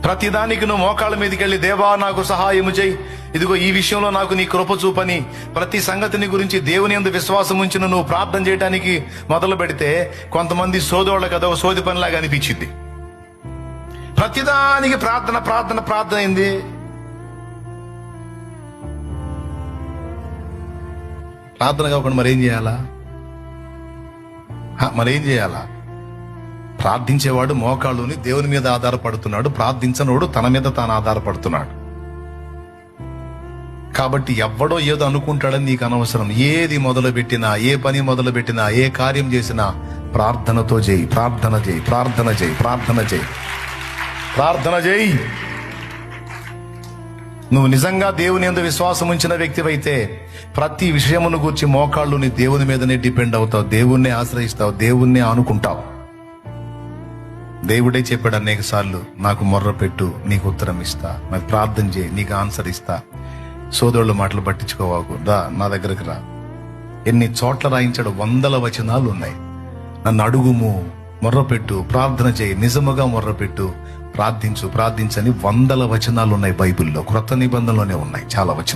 ప్రతిదానికి నువ్వు మోకాళ్ళ మీదకి వెళ్ళి, దేవా నాకు సహాయము చేయి, ఇదిగో ఈ విషయంలో నాకు నీ కృప చూపని ప్రతి సంగతిని గురించి దేవుని యందు విశ్వాసం ఉంచిన నువ్వు ప్రార్థన చేయడానికి మొదలు పెడితే కొంతమంది సోదోళ్ళ కదా సోది పనిలాగా అనిపించింది. ప్రతిదానికి ప్రార్థన ప్రార్థన ప్రార్థన అయింది. ప్రార్థన కాకుండా మరేం చేయాలా? ప్రార్థించేవాడు మోకాళ్ళుని దేవుని మీద ఆధారపడుతున్నాడు, ప్రార్థించనోడు తన మీద తాను ఆధారపడుతున్నాడు. కాబట్టి ఎవ్వడో ఏదో అనుకుంటాడని నీకు అనవసరం. ఏది మొదలు పెట్టినా, ఏ పని మొదలు పెట్టినా, ఏ కార్యం చేసినా ప్రార్థనతో చేయి. ప్రార్థన చేయి, ప్రార్థన చేయి, ప్రార్థన చేయి, ప్రార్థన చేయి. నువ్వు నిజంగా దేవుని యందు విశ్వాసం ఉంచిన వ్యక్తివైతే ప్రతి విషయమును గూర్చి మోకాళ్ళుని దేవుని మీదనే డిపెండ్ అవుతావు, దేవుణ్ణి ఆశ్రయిస్తావు, దేవుణ్ణి ఆనుకుంటావు. దేవుడే చెప్పాడు అనేక సార్లు, నాకు మొర్ర పెట్టు నీకు ఉత్తరం ఇస్తా, నాకు ప్రార్థన చేయి నీకు ఆన్సర్ ఇస్తా. సోదరుల మాటలు పట్టించుకోవాకు, రా నా దగ్గరకు రా. ఎన్ని చోట్ల రాయించాడు, 100 వచనాలు ఉన్నాయి. నన్ను అడుగుము, మొర్రపెట్టు, ప్రార్థన చేయి, నిజముగా మొర్రపెట్టు, ప్రార్థించని 100 వచనాలు ఉన్నాయి బైబిల్లో. క్రొత్త నిబంధనలోనే ఉన్నాయి చాలా వచనాలు.